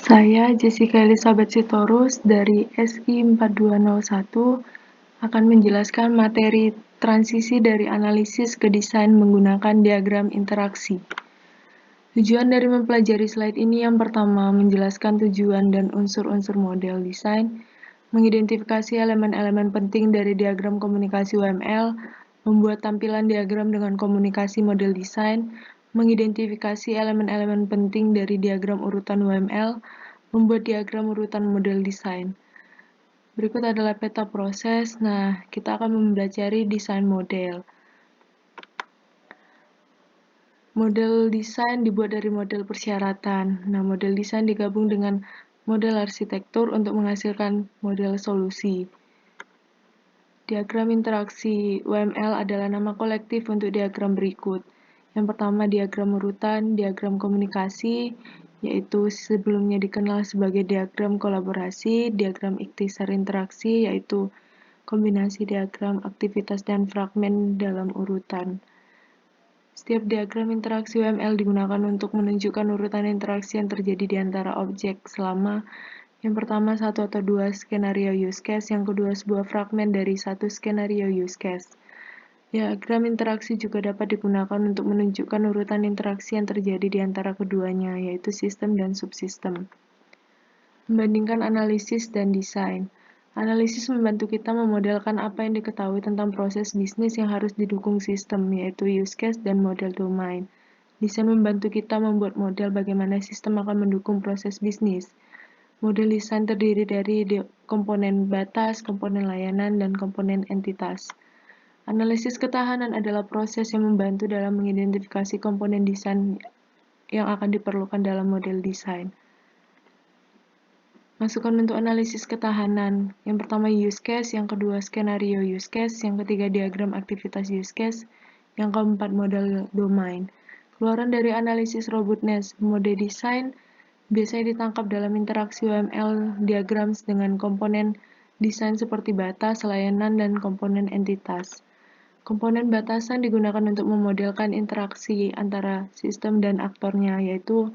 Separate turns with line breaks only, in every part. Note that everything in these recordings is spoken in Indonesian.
Saya Jessica Elizabeth Sitorus dari SI 4201 akan menjelaskan materi transisi dari analisis ke desain menggunakan diagram interaksi. Tujuan dari mempelajari slide ini yang pertama, menjelaskan tujuan dan unsur-unsur model desain, mengidentifikasi elemen-elemen penting dari diagram komunikasi UML, membuat tampilan diagram dengan komunikasi model desain, mengidentifikasi elemen-elemen penting dari diagram urutan UML, membuat diagram urutan model desain. Berikut adalah peta proses. Nah, kita akan mempelajari desain model. Model desain dibuat dari model persyaratan. Nah, model desain digabung dengan model arsitektur untuk menghasilkan model solusi. Diagram interaksi UML adalah nama kolektif untuk diagram berikut. Yang pertama, diagram urutan, diagram komunikasi, yaitu sebelumnya dikenal sebagai diagram kolaborasi, diagram ikhtisar interaksi, yaitu kombinasi diagram aktivitas dan fragmen dalam urutan. Setiap diagram interaksi UML digunakan untuk menunjukkan urutan interaksi yang terjadi di antara objek selama yang pertama satu atau dua skenario use case, yang kedua sebuah fragmen dari satu skenario use case. Diagram interaksi juga dapat digunakan untuk menunjukkan urutan interaksi yang terjadi di antara keduanya, yaitu sistem dan subsistem. Membandingkan analisis dan desain. Analisis membantu kita memodelkan apa yang diketahui tentang proses bisnis yang harus didukung sistem, yaitu use case dan model domain. Desain membantu kita membuat model bagaimana sistem akan mendukung proses bisnis. Model desain terdiri dari komponen batas, komponen layanan, dan komponen entitas. Analisis ketahanan adalah proses yang membantu dalam mengidentifikasi komponen desain yang akan diperlukan dalam model desain. Masukan untuk analisis ketahanan. Yang pertama use case, yang kedua skenario use case, yang ketiga diagram aktivitas use case, yang keempat model domain. Keluaran dari analisis robustness. Mode desain biasanya ditangkap dalam interaksi UML diagram dengan komponen desain seperti batas, layanan, dan komponen entitas. Komponen batasan digunakan untuk memodelkan interaksi antara sistem dan aktornya, yaitu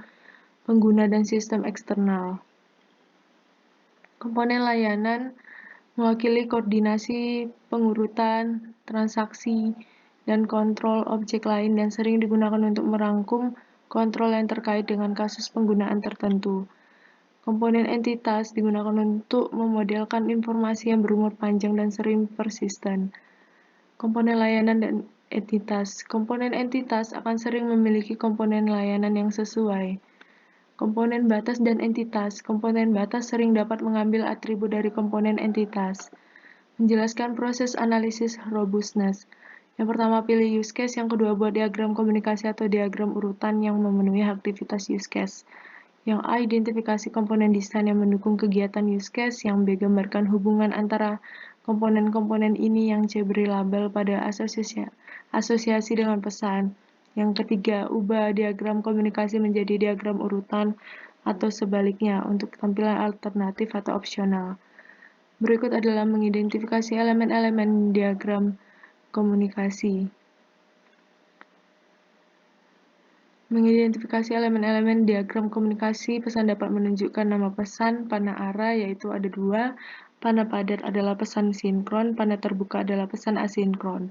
pengguna dan sistem eksternal. Komponen layanan mewakili koordinasi pengurutan, transaksi, dan kontrol objek lain dan sering digunakan untuk merangkum kontrol yang terkait dengan kasus penggunaan tertentu. Komponen entitas digunakan untuk memodelkan informasi yang berumur panjang dan sering persisten. Komponen layanan dan entitas. Komponen entitas akan sering memiliki komponen layanan yang sesuai. Komponen batas dan entitas. Komponen batas sering dapat mengambil atribut dari komponen entitas. Menjelaskan proses analisis robustness. Yang pertama, pilih use case. Yang kedua, buat diagram komunikasi atau diagram urutan yang memenuhi aktivitas use case. Yang A, identifikasi komponen desain yang mendukung kegiatan use case. Yang B, gambarkan hubungan antara komponen-komponen ini. Yang C, beri label pada asosiasi dengan pesan. Yang ketiga, ubah diagram komunikasi menjadi diagram urutan atau sebaliknya untuk tampilan alternatif atau opsional. Berikut adalah mengidentifikasi elemen-elemen diagram komunikasi. Mengidentifikasi elemen-elemen diagram komunikasi, pesan dapat menunjukkan nama pesan, panah arah, yaitu ada dua. Panah padat adalah pesan sinkron, panah terbuka adalah pesan asinkron.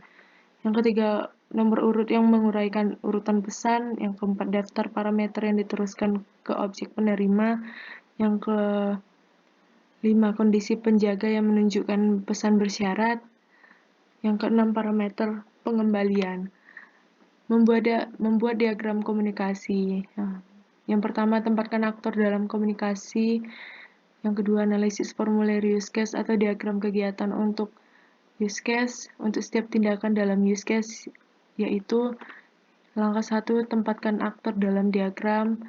Yang ketiga, nomor urut yang menguraikan urutan pesan. Yang keempat, daftar parameter yang diteruskan ke objek penerima. Yang kelima, kondisi penjaga yang menunjukkan pesan bersyarat. Yang keenam, parameter pengembalian. Membuat diagram komunikasi. Yang pertama, tempatkan aktor dalam komunikasi. Yang kedua, analisis formulir use case atau diagram kegiatan untuk use case. Untuk setiap tindakan dalam use case, yaitu langkah 1, tempatkan aktor dalam diagram.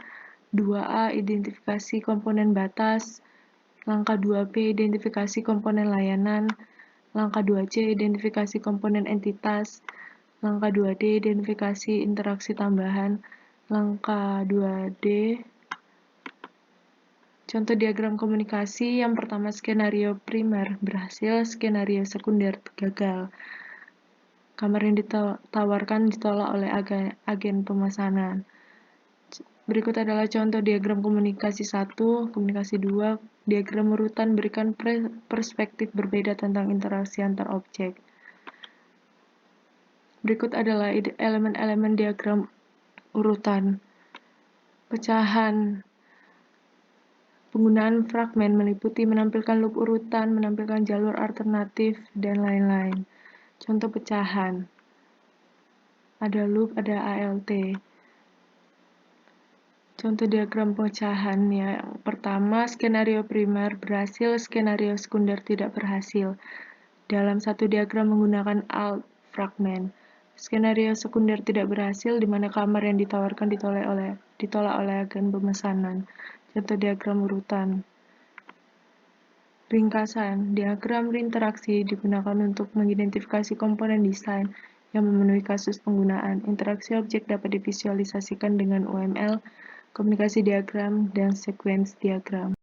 2A, identifikasi komponen batas. Langkah 2B, identifikasi komponen layanan. Langkah 2C, identifikasi komponen entitas. Langkah 2D, identifikasi interaksi tambahan. Langkah 2D, contoh diagram komunikasi. Yang pertama, skenario primer berhasil, skenario sekunder gagal. Kamar yang ditawarkan ditolak oleh agen pemesanan. Berikut adalah contoh diagram komunikasi 1, komunikasi 2. Diagram urutan berikan perspektif berbeda tentang interaksi antar objek. Berikut adalah elemen-elemen diagram urutan. Pecahan. Penggunaan fragmen meliputi menampilkan loop urutan, menampilkan jalur alternatif, dan lain-lain. Contoh pecahan. Ada loop, ada ALT. Contoh diagram pecahan yang pertama, skenario primer berhasil, skenario sekunder tidak berhasil. Dalam satu diagram menggunakan alt fragmen. Skenario sekunder tidak berhasil di mana kamar yang ditawarkan ditolak oleh agen pemesanan. Contoh diagram urutan. Ringkasan, diagram interaksi digunakan untuk mengidentifikasi komponen desain yang memenuhi kasus penggunaan. Interaksi objek dapat divisualisasikan dengan UML, komunikasi diagram, dan sequence diagram.